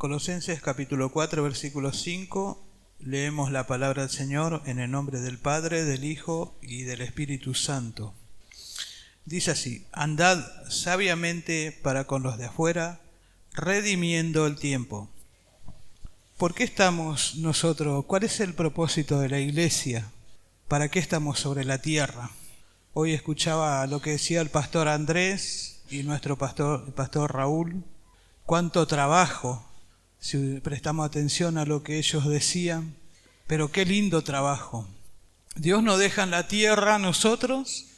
Colosenses capítulo 4, versículo 5, leemos la palabra del Señor en el nombre del Padre, del Hijo y del Espíritu Santo. Dice así: andad sabiamente para con los de afuera, redimiendo el tiempo. ¿Por qué estamos nosotros? ¿Cuál es el propósito de la iglesia? ¿Para qué estamos sobre la tierra? Hoy escuchaba lo que decía el pastor Andrés y nuestro el pastor Raúl. Cuánto trabajo, si prestamos atención a lo que ellos decían, pero qué lindo trabajo. Dios nos deja en la tierra a nosotros,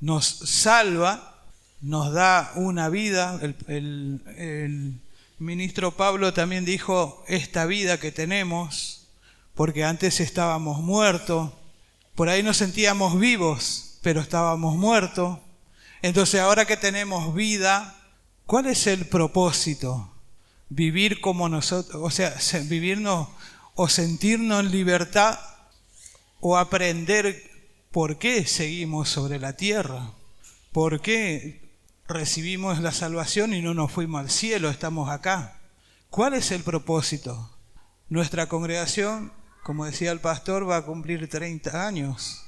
nos salva, nos da una vida. El ministro Pablo también dijo, esta vida que tenemos, porque antes estábamos muertos, por ahí nos sentíamos vivos, pero estábamos muertos. Entonces ahora que tenemos vida, ¿cuál es el propósito? Vivir como nosotros, o sea, vivirnos o sentirnos en libertad, o aprender por qué seguimos sobre la tierra, por qué recibimos la salvación y no nos fuimos al cielo, estamos acá. ¿Cuál es el propósito? Nuestra congregación, como decía el pastor, va a cumplir 30 años.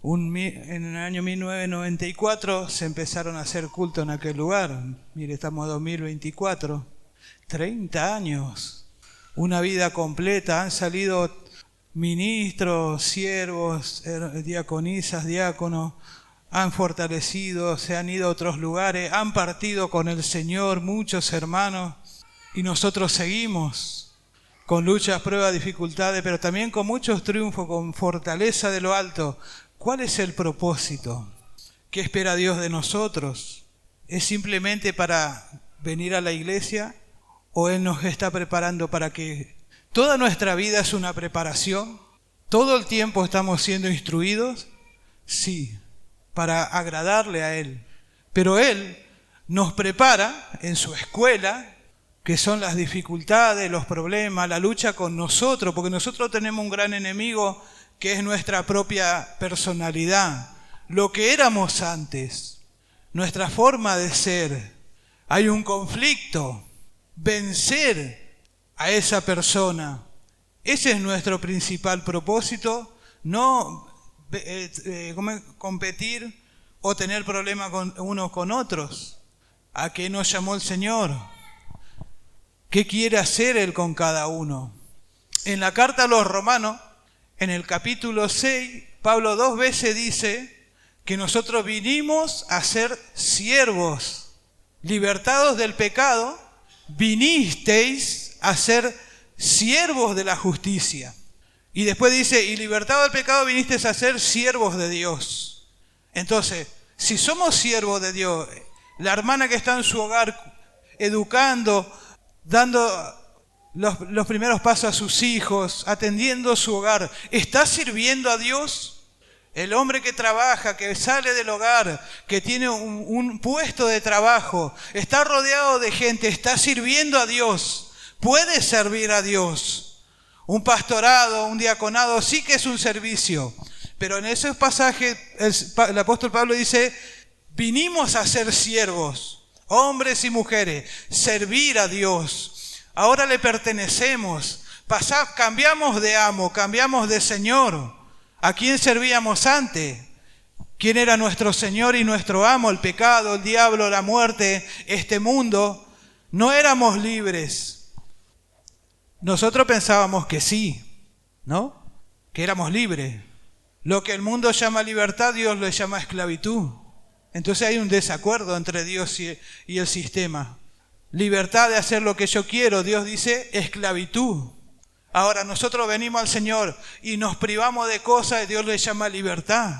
En el año 1994 se empezaron a hacer culto en aquel lugar. Mire, estamos en 2024. 30 años. Una vida completa. Han salido ministros, siervos, diaconisas, diáconos. Han fortalecido, se han ido a otros lugares. Han partido con el Señor muchos hermanos. Y nosotros seguimos con luchas, pruebas, dificultades, pero también con muchos triunfos, con fortaleza de lo alto. ¿Cuál es el propósito? ¿Qué espera Dios de nosotros? ¿Es simplemente para venir a la iglesia? ¿O Él nos está preparando para que toda nuestra vida es una preparación? ¿Todo el tiempo estamos siendo instruidos? Sí, para agradarle a Él. Pero Él nos prepara en su escuela, que son las dificultades, los problemas, la lucha con nosotros, porque nosotros tenemos un gran enemigo que es nuestra propia personalidad, lo que éramos antes, nuestra forma de ser. Hay un conflicto, vencer a esa persona. Ese es nuestro principal propósito, no competir o tener problemas unos con otros. ¿A qué nos llamó el Señor? ¿Qué quiere hacer Él con cada uno? En la carta a los Romanos, en el capítulo 6, Pablo 2 veces dice que nosotros vinimos a ser siervos, libertados del pecado, vinisteis a ser siervos de la justicia. Y después dice, y libertados del pecado vinisteis a ser siervos de Dios. Entonces, si somos siervos de Dios, la hermana que está en su hogar educando, dando los primeros pasos a sus hijos, atendiendo su hogar, ¿está sirviendo a Dios? El hombre que trabaja, que sale del hogar, que tiene un puesto de trabajo, está rodeado de gente, ¿está sirviendo a Dios? ¿Puede servir a Dios? Un pastorado, un diaconado, sí que es un servicio. Pero en ese pasaje el apóstol Pablo dice, vinimos a ser siervos, hombres y mujeres, servir a Dios. Ahora le pertenecemos, cambiamos de amo, cambiamos de Señor. ¿A quién servíamos antes? ¿Quién era nuestro Señor y nuestro amo? El pecado, el diablo, la muerte, este mundo. No éramos libres. Nosotros pensábamos que sí, ¿no? Que éramos libres. Lo que el mundo llama libertad, Dios lo llama esclavitud. Entonces hay un desacuerdo entre Dios y el sistema. Libertad de hacer lo que yo quiero, Dios dice esclavitud. Ahora nosotros venimos al Señor y nos privamos de cosas, Dios le llama libertad.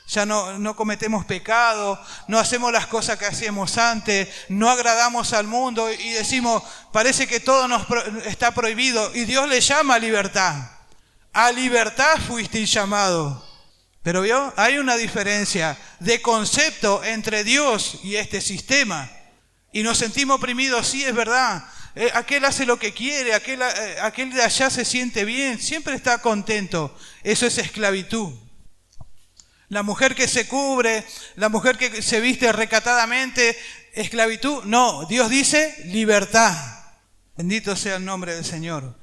Ya no cometemos pecado, no hacemos las cosas que hacíamos antes, no agradamos al mundo y decimos, parece que todo nos está prohibido y Dios le llama libertad. A libertad fuisteis llamados. Pero ¿vio? Hay una diferencia de concepto entre Dios y este sistema. Y nos sentimos oprimidos, sí, es verdad. Aquel hace lo que quiere, aquel de allá se siente bien, siempre está contento. Eso es esclavitud. La mujer que se cubre, la mujer que se viste recatadamente, esclavitud. No, Dios dice libertad. Bendito sea el nombre del Señor.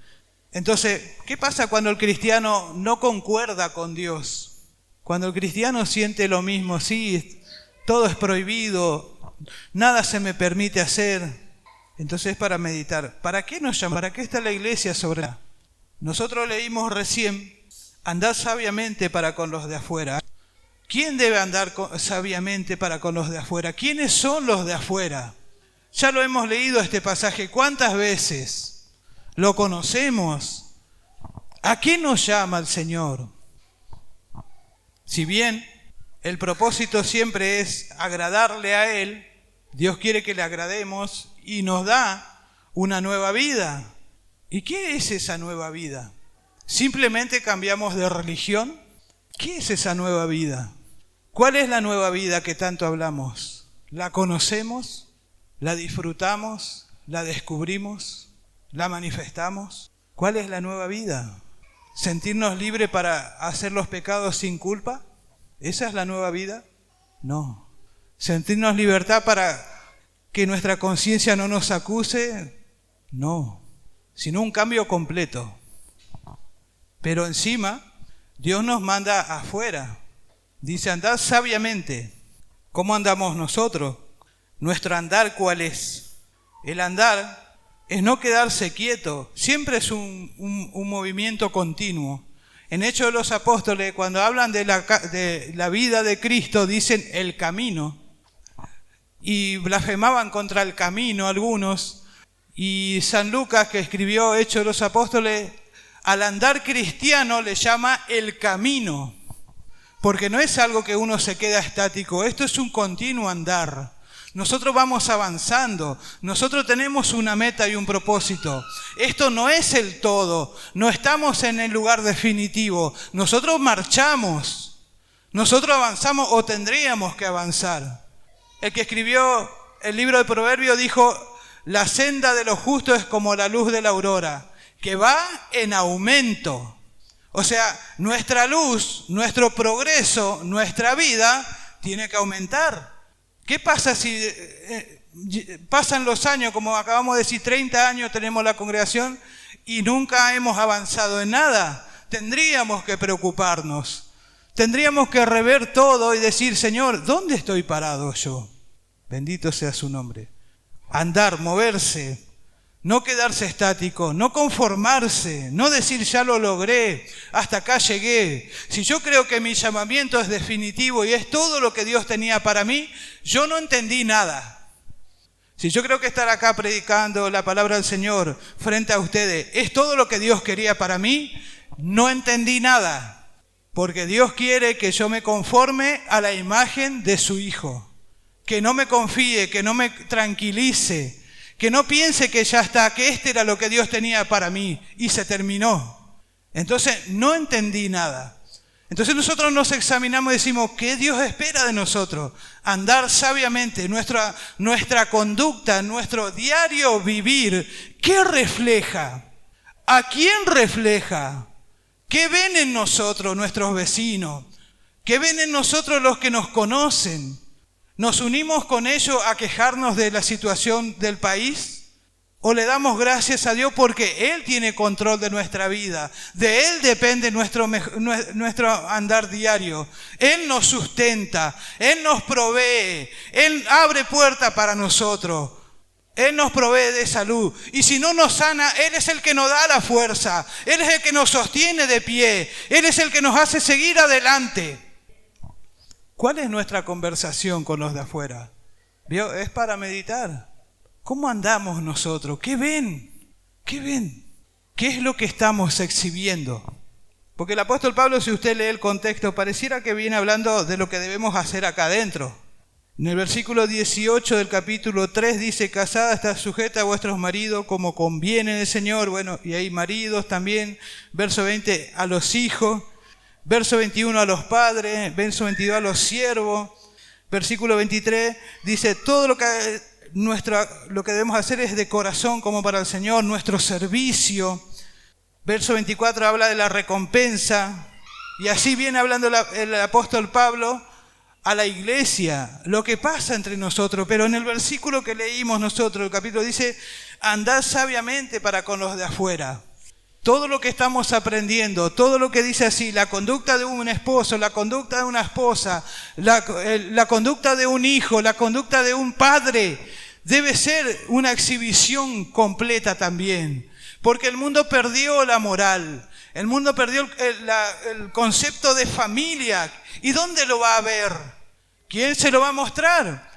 Entonces, ¿qué pasa cuando el cristiano no concuerda con Dios? Cuando el cristiano siente lo mismo, sí, todo es prohibido, nada se me permite hacer. Entonces es para meditar. ¿Para qué nos llama? ¿Para qué está la iglesia sobre la? Nosotros leímos recién, andad sabiamente para con los de afuera. ¿Quién debe andar sabiamente para con los de afuera? ¿Quiénes son los de afuera? Ya lo hemos leído este pasaje. ¿Cuántas veces lo conocemos? ¿A qué nos llama el Señor? Si bien el propósito siempre es agradarle a Él, Dios quiere que le agrademos y nos da una nueva vida. ¿Y qué es esa nueva vida? ¿Simplemente cambiamos de religión? ¿Qué es esa nueva vida? ¿Cuál es la nueva vida que tanto hablamos? ¿La conocemos? ¿La disfrutamos? ¿La descubrimos? ¿La manifestamos? ¿Cuál es la nueva vida? ¿Sentirnos libres para hacer los pecados sin culpa? ¿Esa es la nueva vida? No. ¿Sentirnos libertad para que nuestra conciencia no nos acuse? No. Sino un cambio completo. Pero encima, Dios nos manda afuera. Dice, andad sabiamente. ¿Cómo andamos nosotros? ¿Nuestro andar cuál es? El andar es no quedarse quieto. Siempre es un movimiento continuo. En Hechos de los Apóstoles, cuando hablan de la vida de Cristo, dicen el camino. Y blasfemaban contra el camino algunos. Y San Lucas, que escribió Hechos de los Apóstoles, al andar cristiano le llama el camino. Porque no es algo que uno se queda estático, esto es un continuo andar. Nosotros vamos avanzando, nosotros tenemos una meta y un propósito. Esto no es el todo, no estamos en el lugar definitivo. Nosotros marchamos, nosotros avanzamos o tendríamos que avanzar. El que escribió el libro de Proverbios dijo, la senda de los justos es como la luz de la aurora, que va en aumento. O sea, nuestra luz, nuestro progreso, nuestra vida tiene que aumentar. ¿Qué pasa si pasan los años, como acabamos de decir, 30 años tenemos la congregación y nunca hemos avanzado en nada? Tendríamos que preocuparnos, tendríamos que rever todo y decir, Señor, ¿dónde estoy parado yo? Bendito sea su nombre. Andar, moverse. No quedarse estático, no conformarse, no decir ya lo logré, hasta acá llegué. Si yo creo que mi llamamiento es definitivo y es todo lo que Dios tenía para mí, yo no entendí nada. Si yo creo que estar acá predicando la palabra del Señor frente a ustedes es todo lo que Dios quería para mí, no entendí nada. Porque Dios quiere que yo me conforme a la imagen de su Hijo. Que no me confíe, que no me tranquilice. Que no piense que ya está, que este era lo que Dios tenía para mí y se terminó. Entonces no entendí nada. Entonces nosotros nos examinamos y decimos, ¿qué Dios espera de nosotros? Andar sabiamente, nuestra conducta, nuestro diario vivir, ¿qué refleja? ¿A quién refleja? ¿Qué ven en nosotros nuestros vecinos? ¿Qué ven en nosotros los que nos conocen? ¿Nos unimos con ellos a quejarnos de la situación del país? ¿O le damos gracias a Dios porque Él tiene control de nuestra vida? De Él depende nuestro andar diario. Él nos sustenta, Él nos provee, Él abre puertas para nosotros. Él nos provee de salud. Y si no nos sana, Él es el que nos da la fuerza. Él es el que nos sostiene de pie. Él es el que nos hace seguir adelante. ¿Cuál es nuestra conversación con los de afuera? ¿Vio? Es para meditar. ¿Cómo andamos nosotros? ¿Qué ven? ¿Qué ven? ¿Qué es lo que estamos exhibiendo? Porque el apóstol Pablo, si usted lee el contexto, pareciera que viene hablando de lo que debemos hacer acá adentro. En el versículo 18 del capítulo 3 dice, casada está sujeta a vuestros maridos como conviene en el Señor. Bueno, y hay maridos también. Verso 20, a los hijos. Verso 21 a los padres, verso 22 a los siervos, versículo 23 dice, todo lo que debemos hacer es de corazón como para el Señor, nuestro servicio. Verso 24 habla de la recompensa, y así viene hablando el apóstol Pablo a la iglesia, lo que pasa entre nosotros. Pero en el versículo que leímos nosotros, el capítulo dice, andad sabiamente para con los de afuera. Todo lo que estamos aprendiendo, todo lo que dice así, la conducta de un esposo, la conducta de una esposa, la conducta de un hijo, la conducta de un padre, debe ser una exhibición completa también. Porque el mundo perdió la moral, el mundo perdió el concepto de familia. ¿Y dónde lo va a ver? ¿Quién se lo va a mostrar?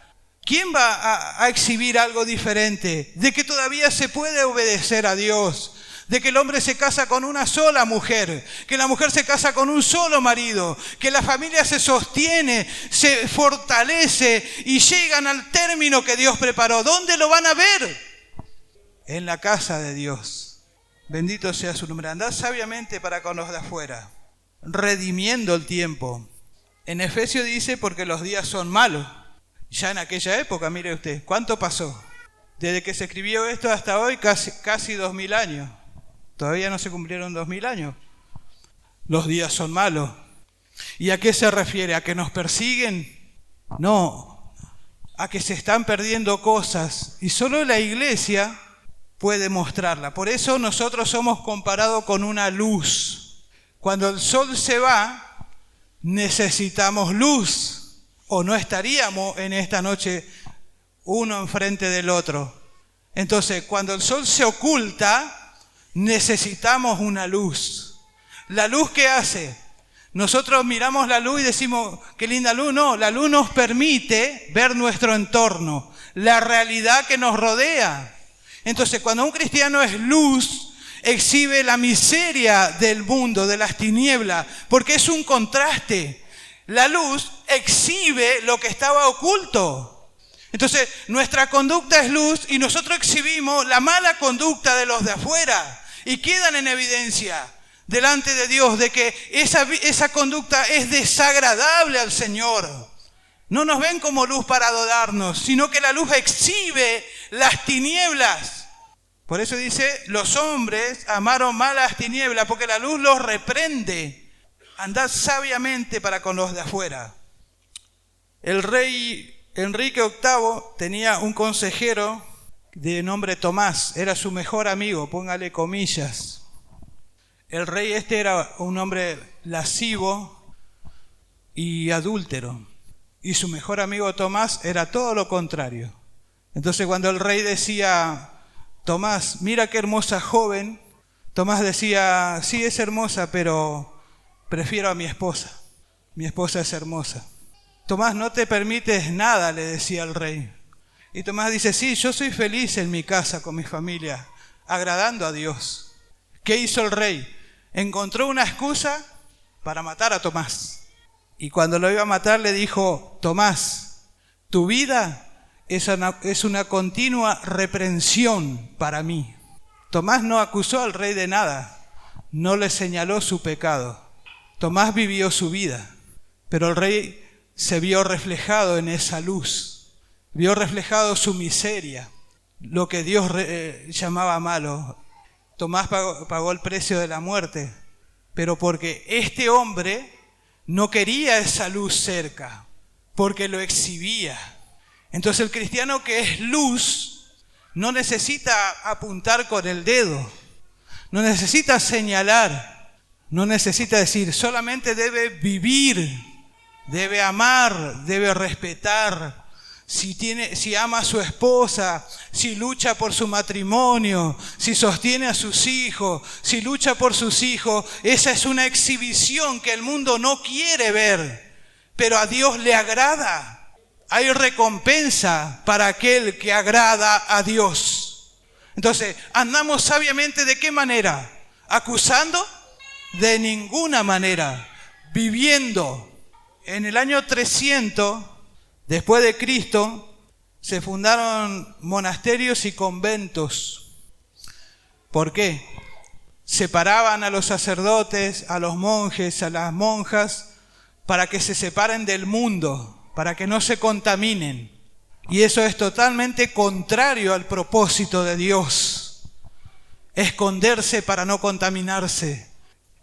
¿Quién va a exhibir algo diferente? De que todavía se puede obedecer a Dios. De que el hombre se casa con una sola mujer, que la mujer se casa con un solo marido, que la familia se sostiene, se fortalece y llegan al término que Dios preparó. ¿Dónde lo van a ver? En la casa de Dios. Bendito sea su nombre. Andad sabiamente para con los de afuera, redimiendo el tiempo. En Efesios dice, porque los días son malos. Ya en aquella época, mire usted, ¿cuánto pasó? Desde que se escribió esto hasta hoy, casi 2000 años. Todavía no se cumplieron 2000 años. Los días son malos. ¿Y a qué se refiere? ¿A que nos persiguen? No, a que se están perdiendo cosas. Y solo la iglesia puede mostrarla. Por eso nosotros somos comparados con una luz. Cuando el sol se va, necesitamos luz. O no estaríamos en esta noche uno enfrente del otro. Entonces, cuando el sol se oculta, necesitamos una luz. ¿La luz qué hace? Nosotros miramos la luz y decimos, qué linda luz. No, la luz nos permite ver nuestro entorno, la realidad que nos rodea. Entonces, cuando un cristiano es luz, exhibe la miseria del mundo, de las tinieblas, porque es un contraste. La luz exhibe lo que estaba oculto. Entonces, nuestra conducta es luz y nosotros exhibimos la mala conducta de los de afuera. Y quedan en evidencia delante de Dios de que esa conducta es desagradable al Señor. No nos ven como luz para adorarnos, sino que la luz exhibe las tinieblas. Por eso dice, los hombres amaron más las tinieblas, porque la luz los reprende. Andad sabiamente para con los de afuera. El rey Enrique VIII tenía un consejero de nombre Tomás, era su mejor amigo, póngale comillas. El rey era un hombre lascivo y adúltero, y su mejor amigo Tomás era todo lo contrario. Entonces cuando el rey decía, Tomás, mira qué hermosa joven, Tomás decía, sí es hermosa, pero prefiero a mi esposa es hermosa. Tomás, no te permites nada, le decía el rey. Y Tomás dice, sí, yo soy feliz en mi casa con mi familia, agradando a Dios. ¿Qué hizo el rey? Encontró una excusa para matar a Tomás. Y cuando lo iba a matar le dijo, Tomás, tu vida es una continua reprensión para mí. Tomás no acusó al rey de nada, no le señaló su pecado. Tomás vivió su vida, pero el rey se vio reflejado en esa luz. Vio reflejado su miseria, lo que Dios llamaba malo. Tomás pagó el precio de la muerte, pero porque este hombre no quería esa luz cerca, porque lo exhibía. Entonces el cristiano que es luz no necesita apuntar con el dedo, no necesita señalar, no necesita decir, solamente debe vivir, debe amar, debe respetar. Si ama a su esposa, si lucha por su matrimonio, si sostiene a sus hijos, si lucha por sus hijos, esa es una exhibición que el mundo no quiere ver, pero a Dios le agrada. Hay recompensa para aquel que agrada a Dios. Entonces, andamos sabiamente, ¿de qué manera? ¿Acusando? De ninguna manera. Viviendo. En el año 300... después de Cristo, se fundaron monasterios y conventos. ¿Por qué? Separaban a los sacerdotes, a los monjes, a las monjas, para que se separen del mundo, para que no se contaminen. Y eso es totalmente contrario al propósito de Dios. Esconderse para no contaminarse.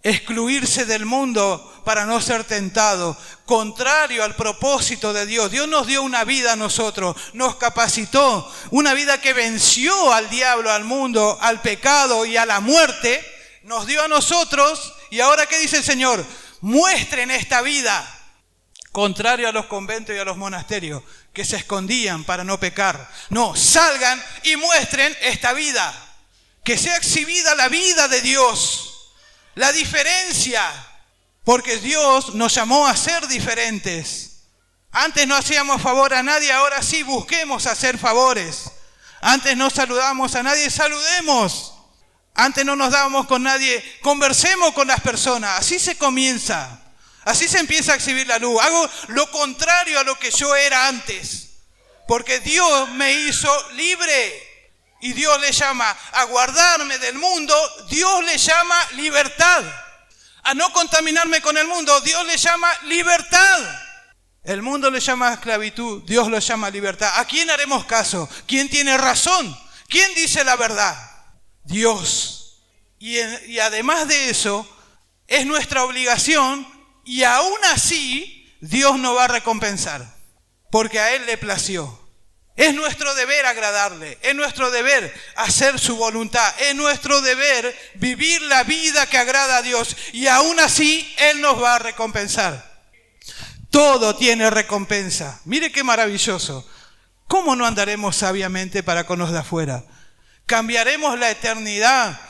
excluirse del mundo para no ser tentado, contrario al propósito de Dios. Dios nos dio una vida a nosotros, nos capacitó, una vida que venció al diablo, al mundo, al pecado y a la muerte, nos dio a nosotros. Y ahora, ¿qué dice el Señor? Muestren esta vida, contrario a los conventos y a los monasterios, que se escondían para no pecar. No, salgan y muestren esta vida, que sea exhibida la vida de Dios. La diferencia, porque Dios nos llamó a ser diferentes. Antes no hacíamos favor a nadie, ahora sí busquemos hacer favores. Antes no saludamos a nadie, saludemos. Antes no nos dábamos con nadie, conversemos con las personas. Así se comienza, así se empieza a exhibir la luz. Hago lo contrario a lo que yo era antes, porque Dios me hizo libre. Y Dios le llama a guardarme del mundo, Dios le llama libertad. A no contaminarme con el mundo, Dios le llama libertad. El mundo le llama esclavitud, Dios lo llama libertad. ¿A quién haremos caso? ¿Quién tiene razón? ¿Quién dice la verdad? Dios. Y además de eso, es nuestra obligación, y aún así Dios nos va a recompensar, porque a Él le plació. Es nuestro deber agradarle, es nuestro deber hacer su voluntad, es nuestro deber vivir la vida que agrada a Dios, y aún así Él nos va a recompensar. Todo tiene recompensa. Mire qué maravilloso. ¿Cómo no andaremos sabiamente para con los de afuera? Cambiaremos la eternidad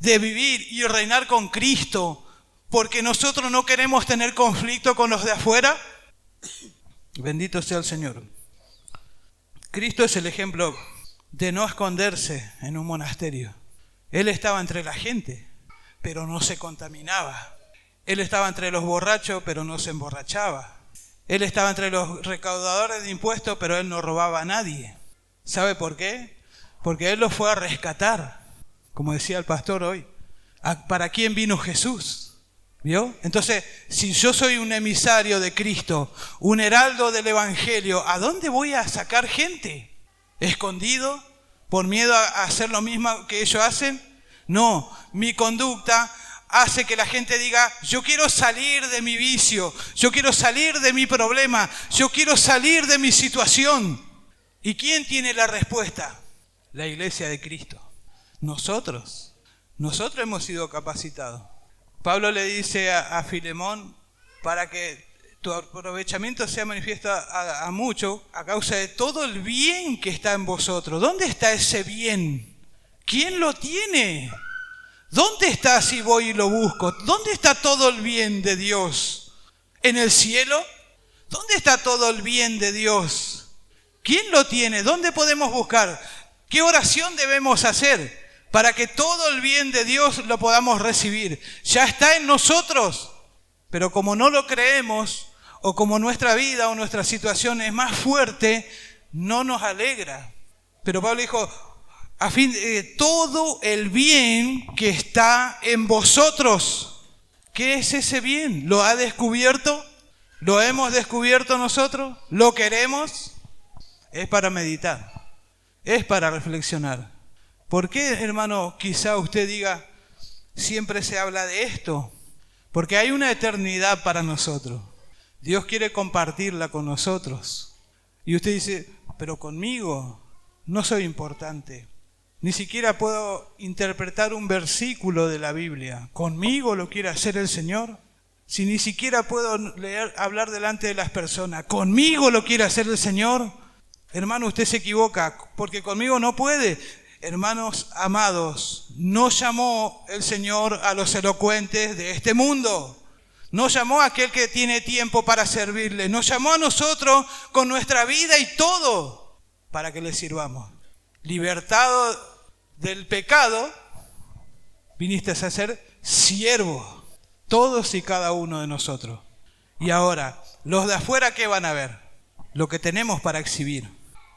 de vivir y reinar con Cristo porque nosotros no queremos tener conflicto con los de afuera. Bendito sea el Señor. Cristo es el ejemplo de no esconderse en un monasterio. Él estaba entre la gente, pero no se contaminaba. Él estaba entre los borrachos, pero no se emborrachaba. Él estaba entre los recaudadores de impuestos, pero él no robaba a nadie. ¿Sabe por qué? Porque él los fue a rescatar, como decía el pastor hoy. ¿Para quién vino Jesús? ¿Vio? Entonces, si yo soy un emisario de Cristo, un heraldo del Evangelio, ¿a dónde voy a sacar gente? ¿Escondido? ¿Por miedo a hacer lo mismo que ellos hacen? No, mi conducta hace que la gente diga, yo quiero salir de mi vicio, yo quiero salir de mi problema, yo quiero salir de mi situación. ¿Y quién tiene la respuesta? La iglesia de Cristo. Nosotros hemos sido capacitados. Pablo le dice a Filemón, para que tu aprovechamiento sea manifiesto a muchos, a causa de todo el bien que está en vosotros. ¿Dónde está ese bien? ¿Quién lo tiene? ¿Dónde está si voy y lo busco? ¿Dónde está todo el bien de Dios? ¿En el cielo? ¿Dónde está todo el bien de Dios? ¿Quién lo tiene? ¿Dónde podemos buscar? ¿Qué oración debemos hacer para que todo el bien de Dios lo podamos recibir? Ya está en nosotros, pero como no lo creemos, o como nuestra vida o nuestra situación es más fuerte, no nos alegra. Pero Pablo dijo, a fin de todo el bien que está en vosotros. ¿Qué es ese bien? ¿Lo ha descubierto? ¿Lo hemos descubierto nosotros? ¿Lo queremos? Es para meditar, es para reflexionar. ¿Por qué, hermano, quizá usted diga, siempre se habla de esto? Porque hay una eternidad para nosotros. Dios quiere compartirla con nosotros. Y usted dice, pero conmigo no soy importante. Ni siquiera puedo interpretar un versículo de la Biblia. ¿Conmigo lo quiere hacer el Señor? Si ni siquiera puedo hablar delante de las personas, ¿conmigo lo quiere hacer el Señor? Hermano, usted se equivoca, porque conmigo no puede. Hermanos amados, no llamó el Señor a los elocuentes de este mundo. No llamó a aquel que tiene tiempo para servirle. Nos llamó a nosotros con nuestra vida y todo para que le sirvamos. Libertado del pecado, viniste a ser siervo, todos y cada uno de nosotros. Y ahora, los de afuera, ¿qué van a ver? Lo que tenemos para exhibir.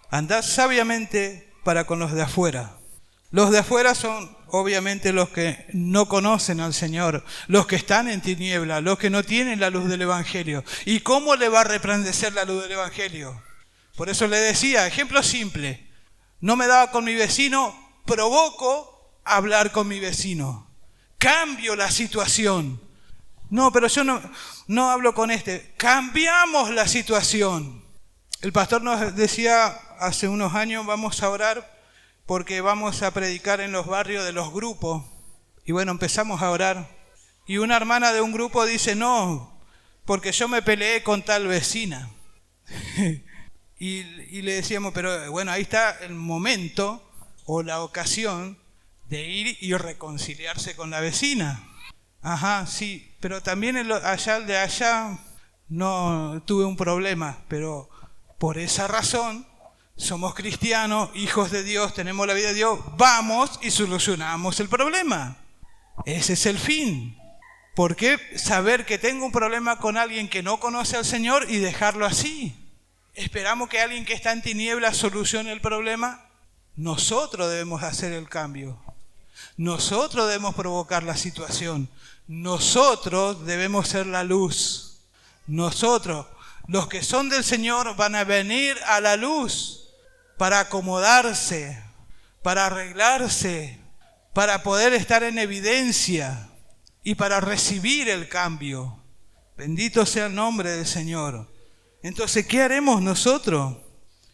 Andad sabiamente para con los de afuera. Los de afuera son obviamente los que no conocen al Señor, los que están en tinieblas, los que no tienen la luz del Evangelio. ¿Y cómo le va a resplandecer la luz del Evangelio? Por eso le decía, ejemplo simple, no me daba con mi vecino, provoco a hablar con mi vecino. cambio la situación. No, pero yo no hablo con este. Cambiamos la situación. El pastor nos decía hace unos años, vamos a orar porque vamos a predicar en los barrios de los grupos. Y bueno, empezamos a orar. Y una hermana de un grupo dice, no, porque yo me peleé con tal vecina. y le decíamos, pero bueno, ahí está el momento o la ocasión de ir y reconciliarse con la vecina. Ajá, sí, pero también el de allá no tuve un problema, pero por esa razón somos cristianos, hijos de Dios, tenemos la vida de Dios, vamos y solucionamos el problema. Ese es el fin. ¿Por qué saber que tengo un problema con alguien que no conoce al Señor y dejarlo así? ¿Esperamos que alguien que está en tinieblas solucione el problema? Nosotros debemos hacer el cambio. Nosotros debemos provocar la situación. Nosotros debemos ser la luz. Nosotros, los que son del Señor, van a venir a la luz para acomodarse, para arreglarse, para poder estar en evidencia y para recibir el cambio. Bendito sea el nombre del Señor. Entonces, ¿qué haremos nosotros?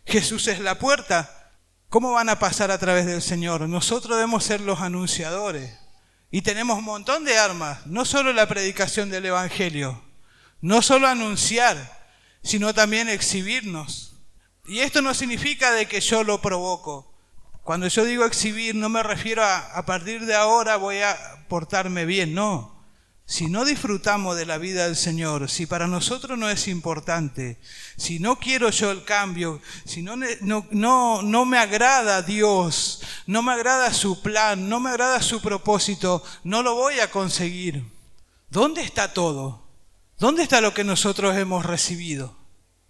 Jesús es la puerta. ¿Cómo van a pasar a través del Señor? Nosotros debemos ser los anunciadores. Y tenemos un montón de armas, no solo la predicación del Evangelio, no solo anunciar, sino también exhibirnos. Y esto no significa de que yo lo provoco. Cuando yo digo exhibir, no me refiero a partir de ahora voy a portarme bien, no. Si no disfrutamos de la vida del Señor, si para nosotros no es importante, si no quiero yo el cambio, si no me agrada Dios, no me agrada su plan, no me agrada su propósito, no lo voy a conseguir. ¿Dónde está todo? ¿Dónde está lo que nosotros hemos recibido?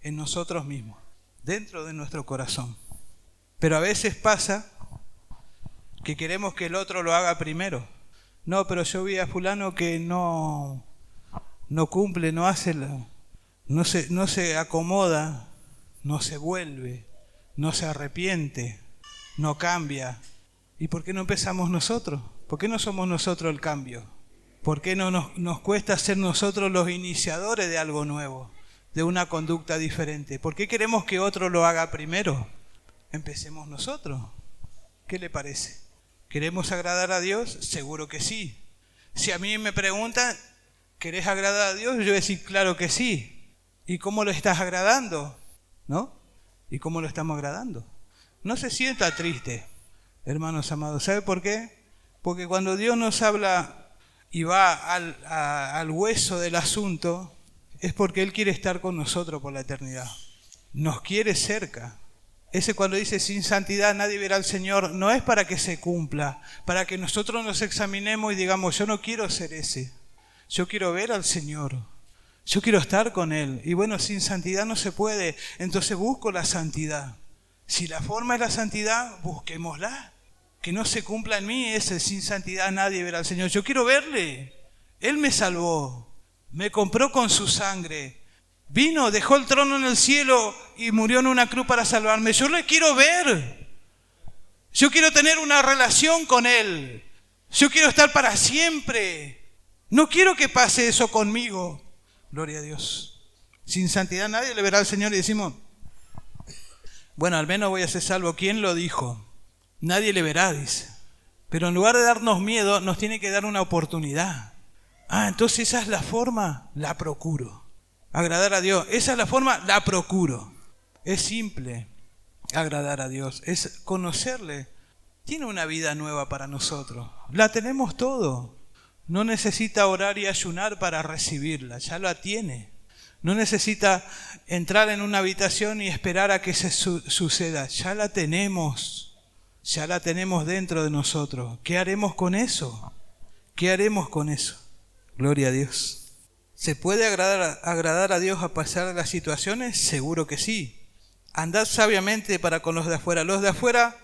En nosotros mismos, dentro de nuestro corazón. Pero a veces pasa que queremos que el otro lo haga primero. No, pero yo vi a fulano que no cumple, no hace, no se acomoda, no se vuelve, no se arrepiente, no cambia. ¿Y por qué no empezamos nosotros? ¿Por qué no somos nosotros el cambio? ¿Por qué no nos cuesta ser nosotros los iniciadores de algo nuevo, de una conducta diferente? ¿Por qué queremos que otro lo haga primero? Empecemos nosotros. ¿Qué le parece? ¿Queremos agradar a Dios? Seguro que sí. Si a mí me preguntan, ¿querés agradar a Dios? Yo voy a decir, claro que sí. ¿Y cómo lo estás agradando? ¿No? ¿Y cómo lo estamos agradando? No se sienta triste, hermanos amados. ¿Sabe por qué? Porque cuando Dios nos habla y va al hueso del asunto, es porque Él quiere estar con nosotros por la eternidad. Nos quiere cerca. Ese cuando dice sin santidad nadie verá al Señor, no es para que se cumpla, para que nosotros nos examinemos y digamos, yo no quiero ser ese, yo quiero ver al Señor, yo quiero estar con Él. Y bueno, sin santidad no se puede, entonces busco la santidad. Si la forma es la santidad, busquémosla. Que no se cumpla en mí ese sin santidad nadie verá al Señor. Yo quiero verle, Él me salvó, me compró con su sangre. Vino, dejó el trono en el cielo y murió en una cruz para salvarme. Yo le quiero ver. Yo quiero tener una relación con Él. Yo quiero estar para siempre. No quiero que pase eso conmigo. Gloria a Dios. Sin santidad nadie le verá al Señor y decimos, bueno, al menos voy a ser salvo. ¿Quién lo dijo? Nadie le verá, dice. Pero en lugar de darnos miedo, nos tiene que dar una oportunidad. Entonces esa es la forma, la procuro. Agradar a Dios, esa es la forma, la procuro. Es simple agradar a Dios, es conocerle. Tiene una vida nueva para nosotros, la tenemos todo. No necesita orar y ayunar para recibirla, ya la tiene. No necesita entrar en una habitación y esperar a que se suceda, ya la tenemos dentro de nosotros. ¿Qué haremos con eso? ¿Qué haremos con eso? Gloria a Dios. ¿Se puede agradar a Dios a pesar de las situaciones? Seguro que sí. Andad sabiamente para con los de afuera. Los de afuera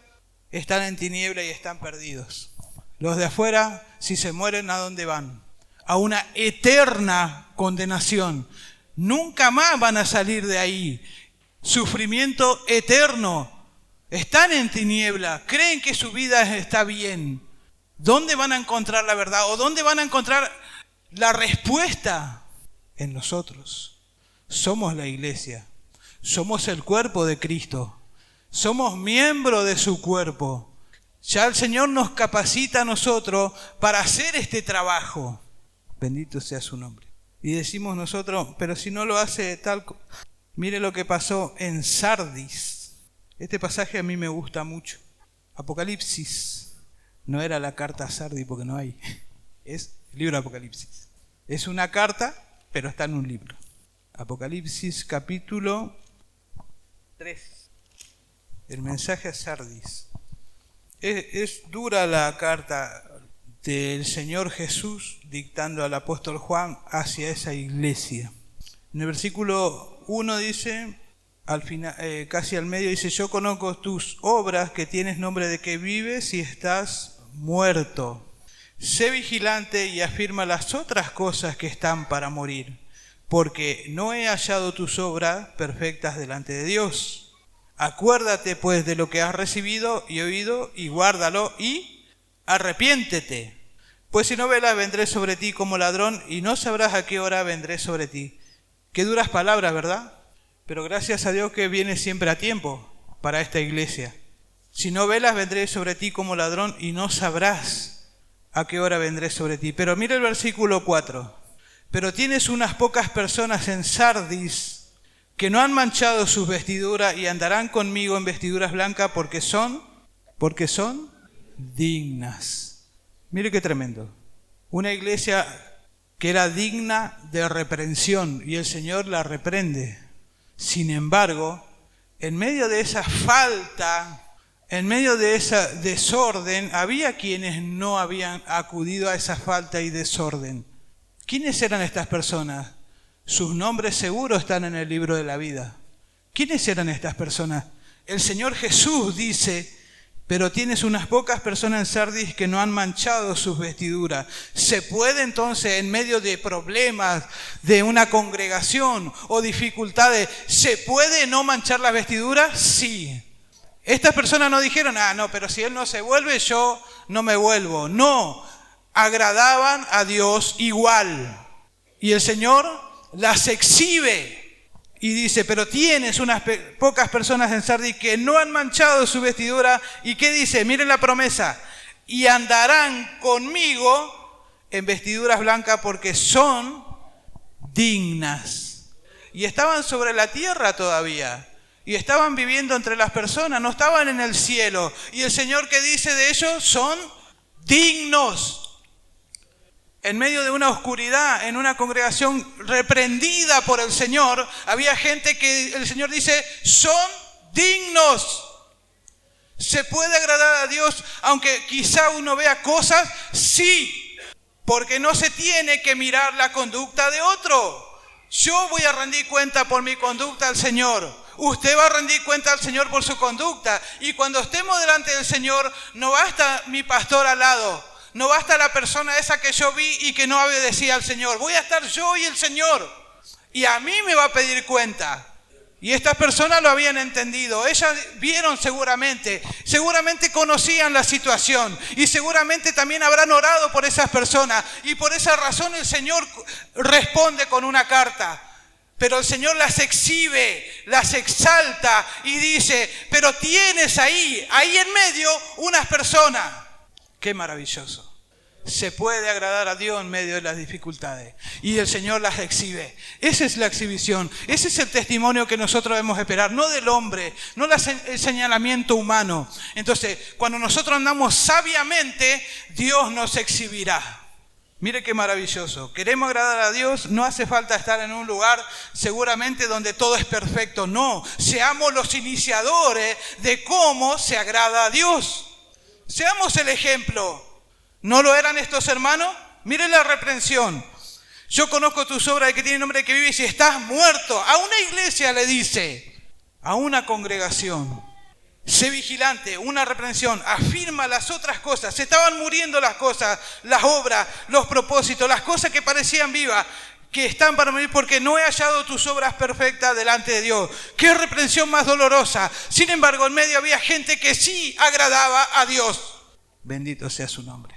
están en tiniebla y están perdidos. Los de afuera, si se mueren, ¿a dónde van? A una eterna condenación. Nunca más van a salir de ahí. Sufrimiento eterno. Están en tiniebla. Creen que su vida está bien. ¿Dónde van a encontrar la verdad? ¿O dónde van a encontrar la respuesta? En nosotros. Somos la iglesia. Somos el cuerpo de Cristo. Somos miembros de su cuerpo. Ya el Señor nos capacita a nosotros para hacer este trabajo. Bendito sea su nombre. Y decimos nosotros, pero si no lo hace tal... Mire lo que pasó en Sardis. Este pasaje a mí me gusta mucho. Apocalipsis. No era la carta a Sardis porque no hay. Es el libro de Apocalipsis. Es una carta, pero está en un libro. Apocalipsis capítulo 3. El mensaje a Sardis. Es dura la carta del Señor Jesús dictando al apóstol Juan hacia esa iglesia. En el versículo 1 dice, al final, casi al medio dice, yo conozco tus obras, que tienes nombre de que vives y estás muerto. Sé vigilante y afirma las otras cosas que están para morir, porque no he hallado tus obras perfectas delante de Dios. Acuérdate pues de lo que has recibido y oído, y guárdalo, y arrepiéntete. Pues si no velas, vendré sobre ti como ladrón, y no sabrás a qué hora vendré sobre ti. Qué duras palabras, ¿verdad? Pero gracias a Dios que viene siempre a tiempo para esta iglesia. Si no velas, vendré sobre ti como ladrón, y no sabrás a qué hora vendré sobre ti. Pero mira el versículo 4. Pero tienes unas pocas personas en Sardis que no han manchado sus vestiduras y andarán conmigo en vestiduras blancas porque son dignas. Mire qué tremendo. Una iglesia que era digna de reprensión y el Señor la reprende. Sin embargo, en medio de esa falta, en medio de ese desorden, había quienes no habían acudido a esa falta y desorden. ¿Quiénes eran estas personas? Sus nombres seguro están en el libro de la vida. ¿Quiénes eran estas personas? El Señor Jesús dice, pero tienes unas pocas personas en Sardis que no han manchado sus vestiduras. ¿Se puede entonces, en medio de problemas de una congregación o dificultades, ¿se puede no manchar las vestiduras? Sí. Estas personas no dijeron, no, pero si Él no se vuelve, yo no me vuelvo. No, agradaban a Dios igual. Y el Señor las exhibe y dice, pero tienes unas pocas personas en Sardis que no han manchado su vestidura. ¿Y qué dice? Miren la promesa. Y andarán conmigo en vestiduras blancas porque son dignas. Y estaban sobre la tierra todavía. Y estaban viviendo entre las personas, no estaban en el cielo. Y el Señor, ¿qué dice de ellos? Son dignos. En medio de una oscuridad, en una congregación reprendida por el Señor, había gente que el Señor dice, son dignos. ¿Se puede agradar a Dios aunque quizá uno vea cosas? Sí, porque no se tiene que mirar la conducta de otro. Yo voy a rendir cuenta por mi conducta al Señor. Usted va a rendir cuenta al Señor por su conducta. Y cuando estemos delante del Señor, no basta mi pastor al lado. No basta la persona esa que yo vi y que no obedecía al Señor. Voy a estar yo y el Señor. Y a mí me va a pedir cuenta. Y estas personas lo habían entendido. Ellas vieron seguramente conocían la situación. Y seguramente también habrán orado por esas personas. Y por esa razón el Señor responde con una carta. Pero el Señor las exhibe, las exalta y dice, pero tienes ahí en medio unas personas. ¡Qué maravilloso! Se puede agradar a Dios en medio de las dificultades. Y el Señor las exhibe. Esa es la exhibición. Ese es el testimonio que nosotros debemos esperar. No del hombre, no el señalamiento humano. Entonces, cuando nosotros andamos sabiamente, Dios nos exhibirá. Mire qué maravilloso. Queremos agradar a Dios, no hace falta estar en un lugar seguramente donde todo es perfecto. No, seamos los iniciadores de cómo se agrada a Dios. Seamos el ejemplo. ¿No lo eran estos hermanos? Miren la reprensión. Yo conozco tus obras de que tiene nombre de que vives y estás muerto. A una iglesia le dice, a una congregación. Sé vigilante, una reprensión, afirma las otras cosas. Se estaban muriendo las cosas, las obras, los propósitos, las cosas que parecían vivas, que están para morir porque no he hallado tus obras perfectas delante de Dios. ¡Qué reprensión más dolorosa! Sin embargo, en medio había gente que sí agradaba a Dios. Bendito sea su nombre.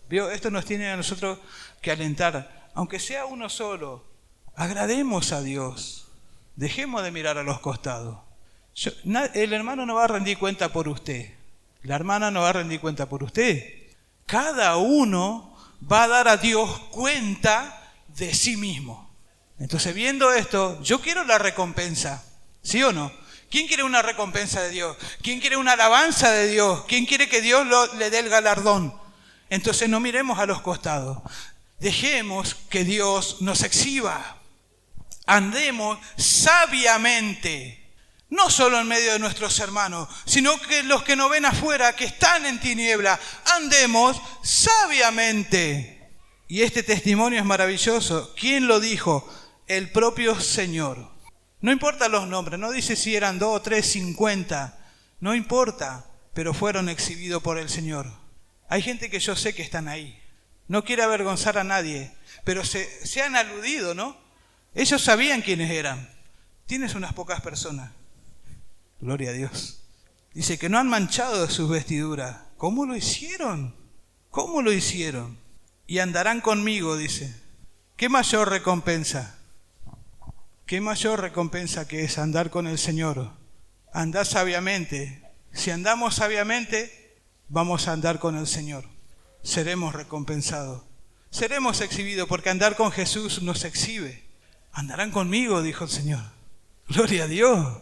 ¿Vio? Esto nos tiene a nosotros que alentar. Aunque sea uno solo, agrademos a Dios. Dejemos de mirar a los costados. El hermano no va a rendir cuenta por usted. La hermana no va a rendir cuenta por usted. Cada uno va a dar a Dios cuenta de sí mismo. Entonces, viendo esto, yo quiero la recompensa. ¿Sí o no? ¿Quién quiere una recompensa de Dios? ¿Quién quiere una alabanza de Dios? ¿Quién quiere que Dios le dé el galardón? Entonces no miremos a los costados. Dejemos que Dios nos exhiba. Andemos sabiamente. No solo en medio de nuestros hermanos, sino que los que nos ven afuera, que están en tiniebla, andemos sabiamente. Y este testimonio es maravilloso. ¿Quién lo dijo? El propio Señor. No importa los nombres, no dice si eran 2, 3, 50, no importa, pero fueron exhibidos por el Señor. Hay gente que yo sé que están ahí. No quiere avergonzar a nadie, pero se han aludido, ¿no? Ellos sabían quiénes eran. Tienes unas pocas personas. Gloria a Dios. Dice que no han manchado de sus vestiduras. ¿Cómo lo hicieron? ¿Cómo lo hicieron? Y andarán conmigo, dice. ¿Qué mayor recompensa? ¿Qué mayor recompensa que es andar con el Señor? Andar sabiamente. Si andamos sabiamente, vamos a andar con el Señor. Seremos recompensados. Seremos exhibidos porque andar con Jesús nos exhibe. Andarán conmigo, dijo el Señor. Gloria a Dios.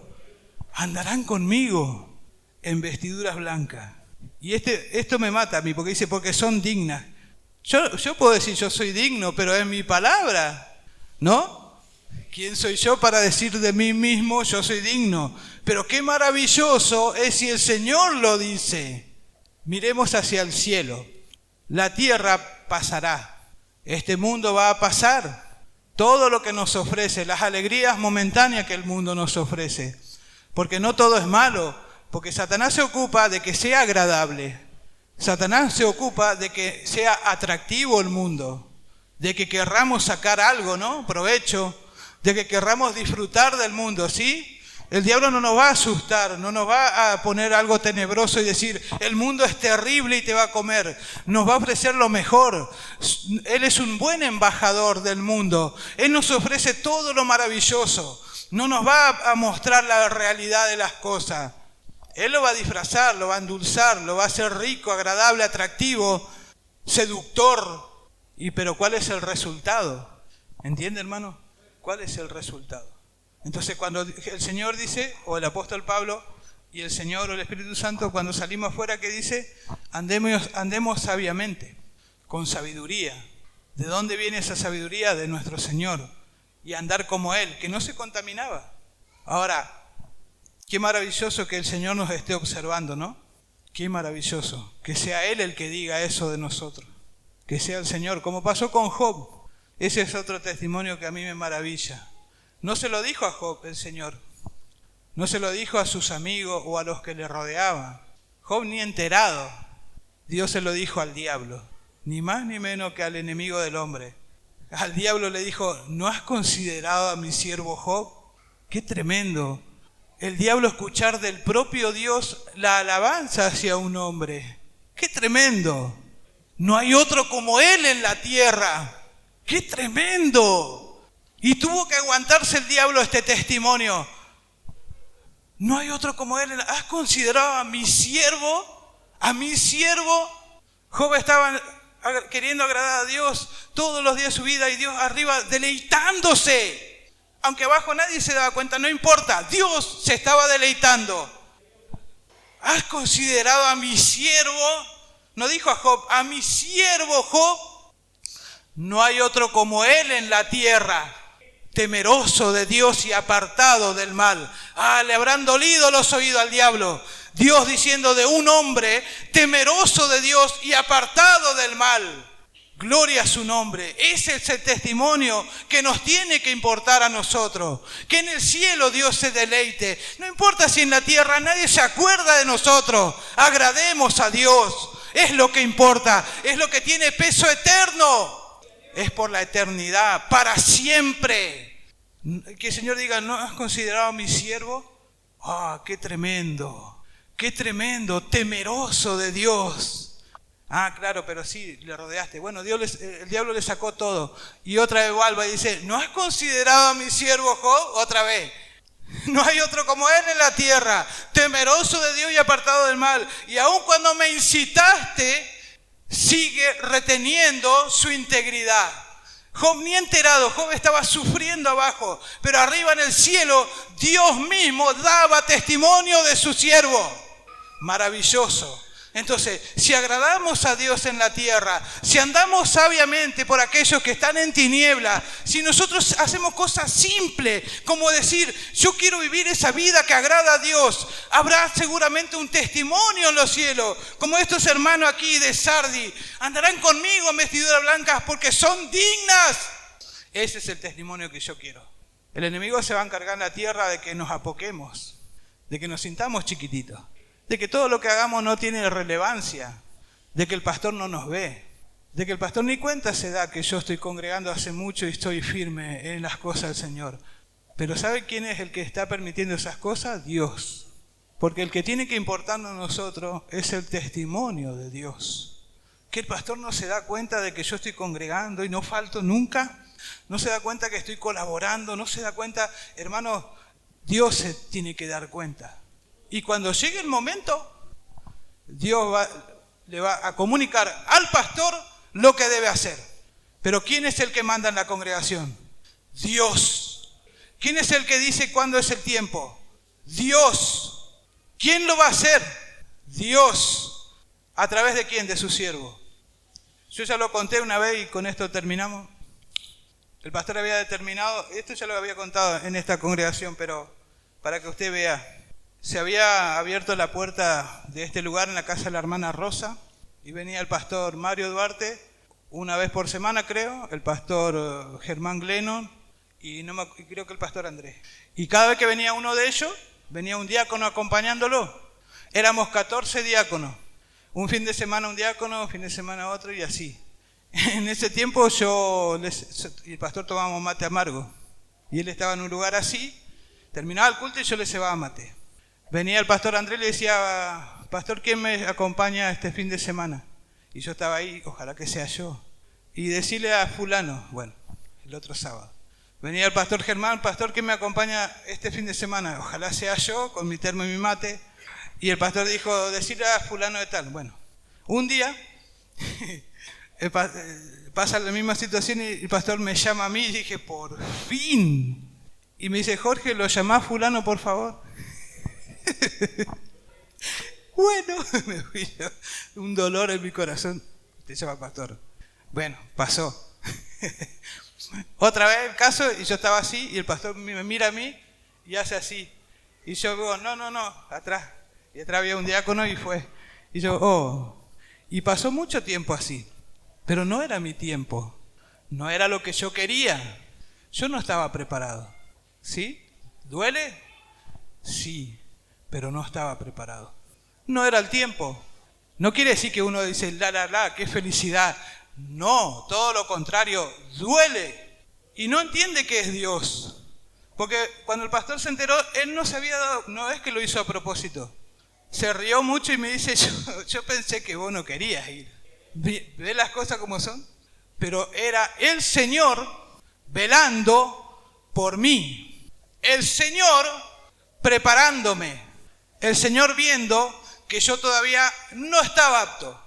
Andarán conmigo en vestiduras blancas. Y esto me mata a mí porque dice, porque son dignas. Yo puedo decir, yo soy digno, pero es mi palabra, ¿no? ¿Quién soy yo para decir de mí mismo, yo soy digno? Pero qué maravilloso es si el Señor lo dice. Miremos hacia el cielo. La tierra pasará. Este mundo va a pasar. Todo lo que nos ofrece, las alegrías momentáneas que el mundo nos ofrece. Porque no todo es malo. Porque Satanás se ocupa de que sea agradable. Satanás se ocupa de que sea atractivo el mundo. De que querramos sacar algo, ¿no? Provecho. De que querramos disfrutar del mundo, ¿sí? El diablo no nos va a asustar, no nos va a poner algo tenebroso y decir, el mundo es terrible y te va a comer. Nos va a ofrecer lo mejor. Él es un buen embajador del mundo. Él nos ofrece todo lo maravilloso. No nos va a mostrar la realidad de las cosas. Él lo va a disfrazar, lo va a endulzar, lo va a hacer rico, agradable, atractivo, seductor. Pero ¿cuál es el resultado? ¿Entiende, hermano? ¿Cuál es el resultado? Entonces cuando el Señor dice, o el apóstol Pablo, y el Señor o el Espíritu Santo, cuando salimos afuera, ¿qué dice? Andemos sabiamente, con sabiduría. ¿De dónde viene esa sabiduría? De nuestro Señor. Y andar como Él, que no se contaminaba. Ahora, qué maravilloso que el Señor nos esté observando, ¿no? Qué maravilloso. Que sea Él el que diga eso de nosotros. Que sea el Señor, como pasó con Job. Ese es otro testimonio que a mí me maravilla. No se lo dijo a Job el Señor. No se lo dijo a sus amigos o a los que le rodeaban. Job ni enterado. Dios se lo dijo al diablo. Ni más ni menos que al enemigo del hombre. Al diablo le dijo, ¿no has considerado a mi siervo Job? ¡Qué tremendo! El diablo escuchar del propio Dios la alabanza hacia un hombre. ¡Qué tremendo! No hay otro como él en la tierra. ¡Qué tremendo! Y tuvo que aguantarse el diablo este testimonio. No hay otro como él. ¿Has considerado a mi siervo? ¿A mi siervo? Job estaba queriendo agradar a Dios todos los días de su vida y Dios arriba deleitándose. Aunque abajo nadie se daba cuenta, no importa. Dios se estaba deleitando. ¿Has considerado a mi siervo? No dijo a Job, a mi siervo Job. No hay otro como él en la tierra, temeroso de Dios y apartado del mal. Le habrán dolido los oídos al diablo. Dios diciendo de un hombre temeroso de Dios y apartado del mal. Gloria a su nombre. Ese es el testimonio que nos tiene que importar a nosotros. Que en el cielo Dios se deleite. No importa si en la tierra nadie se acuerda de nosotros. Agrademos a Dios. Es lo que importa. Es lo que tiene peso eterno. Es por la eternidad, para siempre. Que el Señor diga, ¿no has considerado a mi siervo? ¡Qué tremendo! ¡Qué tremendo! Temeroso de Dios. Ah, claro, pero sí, le rodeaste. Bueno, el diablo le sacó todo. Y otra vez vuelve y dice, ¿no has considerado a mi siervo Job? Otra vez. No hay otro como él en la tierra, temeroso de Dios y apartado del mal. Y aun cuando me incitaste, sigue reteniendo su integridad. Job ni enterado, Job estaba sufriendo abajo, pero arriba en el cielo Dios mismo daba testimonio de su siervo. Maravilloso. Entonces, si agradamos a Dios en la tierra, si andamos sabiamente por aquellos que están en tinieblas, si nosotros hacemos cosas simples, como decir, yo quiero vivir esa vida que agrada a Dios, habrá seguramente un testimonio en los cielos, como estos hermanos aquí de Sardi, andarán conmigo en vestiduras blancas porque son dignas. Ese es el testimonio que yo quiero. El enemigo se va a encargar en la tierra de que nos apoquemos, de que nos sintamos chiquititos, de que todo lo que hagamos no tiene relevancia, de que el pastor no nos ve, de que el pastor ni cuenta se da que yo estoy congregando hace mucho y estoy firme en las cosas del Señor. Pero ¿sabe quién es el que está permitiendo esas cosas? Dios. Porque el que tiene que importarnos a nosotros es el testimonio de Dios. Que el pastor no se da cuenta de que yo estoy congregando y no falto nunca, no se da cuenta que estoy colaborando, no se da cuenta, hermano, Dios se tiene que dar cuenta. Y cuando llegue el momento, Dios le va a comunicar al pastor lo que debe hacer. Pero ¿quién es el que manda en la congregación? Dios. ¿Quién es el que dice cuándo es el tiempo? Dios. ¿Quién lo va a hacer? Dios. ¿A través de quién? De su siervo. Yo ya lo conté una vez y con esto terminamos. El pastor había determinado, esto ya lo había contado en esta congregación, pero para que usted vea. Se había abierto la puerta de este lugar en la casa de la hermana Rosa y venía el pastor Mario Duarte una vez por semana, creo, el pastor Germán Glennon y creo que el pastor Andrés. Y cada vez que venía uno de ellos, venía un diácono acompañándolo. Éramos 14 diáconos. Un fin de semana un diácono, un fin de semana otro y así. En ese tiempo y el pastor tomábamos mate amargo. Y él estaba en un lugar así, terminaba el culto y yo le cebaba mate. Venía el pastor Andrés y le decía, pastor, ¿quién me acompaña este fin de semana? Y yo estaba ahí, ojalá que sea yo. Y decirle a fulano, bueno, el otro sábado. Venía el pastor Germán, pastor, ¿quién me acompaña este fin de semana? Ojalá sea yo, con mi termo y mi mate. Y el pastor dijo, decirle a fulano de tal. Bueno, un día pasa la misma situación y el pastor me llama a mí y dije, por fin. Y me dice, Jorge, ¿lo llamás fulano, por favor? Bueno, me fui yo, un dolor en mi corazón. Te llama pastor. Bueno, pasó. Otra vez el caso y yo estaba así y el pastor me mira a mí y hace así. Y yo digo, no, atrás. Y atrás había un diácono y fue. Y yo, oh. Y pasó mucho tiempo así. Pero no era mi tiempo. No era lo que yo quería. Yo no estaba preparado. ¿Sí? ¿Duele? Sí. Pero no estaba preparado. No era el tiempo. No quiere decir que uno dice, qué felicidad. No, todo lo contrario, duele. Y no entiende que es Dios. Porque cuando el pastor se enteró, él no se había dado, no es que lo hizo a propósito. Se rió mucho y me dice, yo pensé que vos no querías ir. ¿Ve las cosas como son? Pero era el Señor velando por mí. El Señor preparándome. El Señor viendo que yo todavía no estaba apto.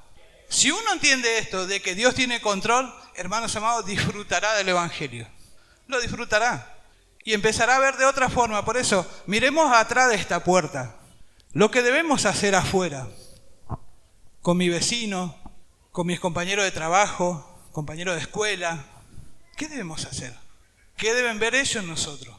Si uno entiende esto, de que Dios tiene control, hermanos amados, disfrutará del Evangelio. Lo disfrutará. Y empezará a ver de otra forma. Por eso, miremos atrás de esta puerta. Lo que debemos hacer afuera. Con mi vecino, con mis compañeros de trabajo, compañeros de escuela. ¿Qué debemos hacer? ¿Qué deben ver ellos en nosotros?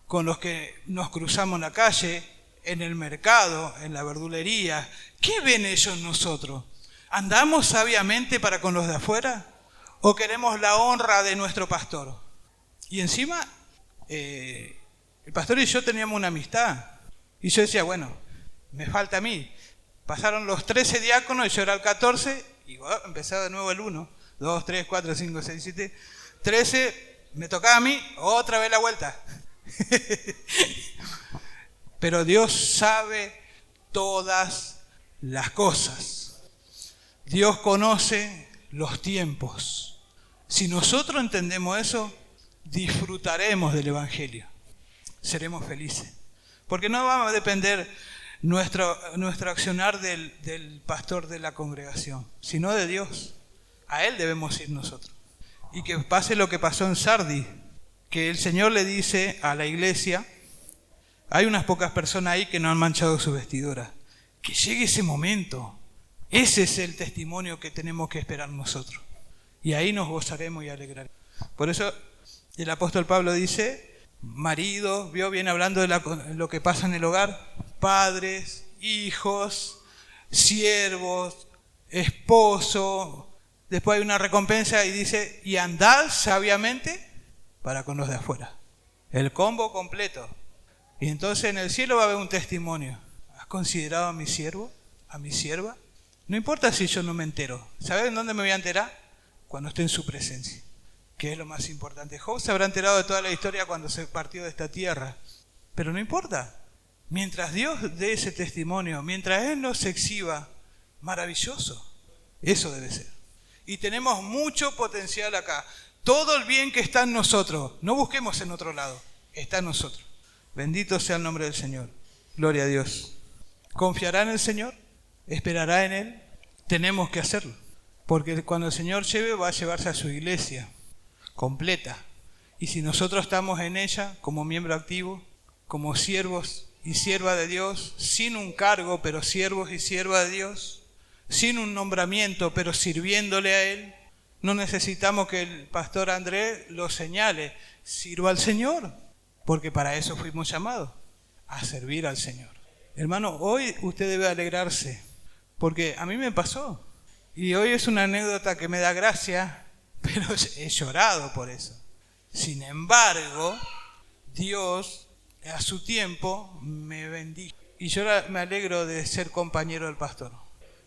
Con los que nos cruzamos en la calle, en el mercado, en la verdulería. ¿Qué ven ellos en nosotros? ¿Andamos sabiamente para con los de afuera? ¿O queremos la honra de nuestro pastor? Y encima, el pastor y yo teníamos una amistad. Y yo decía, bueno, me falta a mí. Pasaron los 13 diáconos y yo era el 14. Y empezaba de nuevo el 1. 2, 3, 4, 5, 6, 7. 13, me tocaba a mí, otra vez la vuelta. Pero Dios sabe todas las cosas. Dios conoce los tiempos. Si nosotros entendemos eso, disfrutaremos del Evangelio. Seremos felices. Porque no va a depender nuestro accionar del pastor de la congregación, sino de Dios. A Él debemos ir nosotros. Y que pase lo que pasó en Sardis, que el Señor le dice a la iglesia, hay unas pocas personas ahí que no han manchado su vestidura. Que llegue ese momento. Ese es el testimonio que tenemos que esperar nosotros. Y ahí nos gozaremos y alegraremos. Por eso el apóstol Pablo dice, maridos, vio bien hablando de lo que pasa en el hogar, padres, hijos, siervos, esposo. Después hay una recompensa y dice, y andad sabiamente para con los de afuera. El combo completo. Y entonces en el cielo va a haber un testimonio. ¿Has considerado a mi siervo? ¿A mi sierva? No importa si yo no me entero. ¿Sabes en dónde me voy a enterar? Cuando esté en su presencia. Que es lo más importante. Job se habrá enterado de toda la historia cuando se partió de esta tierra. Pero no importa. Mientras Dios dé ese testimonio, mientras Él nos exhiba, maravilloso. Eso debe ser. Y tenemos mucho potencial acá. Todo el bien que está en nosotros. No busquemos en otro lado. Está en nosotros. Bendito sea el nombre del Señor. Gloria a Dios. ¿Confiará en el Señor? ¿Esperará en Él? Tenemos que hacerlo. Porque cuando el Señor lleve, va a llevarse a su iglesia completa. Y si nosotros estamos en ella como miembro activo, como siervos y sierva de Dios, sin un cargo, pero siervos y sierva de Dios, sin un nombramiento, pero sirviéndole a Él, no necesitamos que el pastor Andrés lo señale. Sirva al Señor, porque para eso fuimos llamados, a servir al Señor. Hermano, hoy usted debe alegrarse, porque a mí me pasó. Y hoy es una anécdota que me da gracia, pero he llorado por eso. Sin embargo, Dios a su tiempo me bendijo. Y yo me alegro de ser compañero del pastor.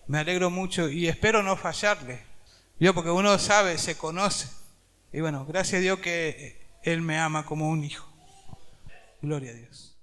Me alegro mucho y espero no fallarle. Yo, porque uno sabe, se conoce. Y bueno, gracias a Dios que Él me ama como un hijo. Gloria a Dios.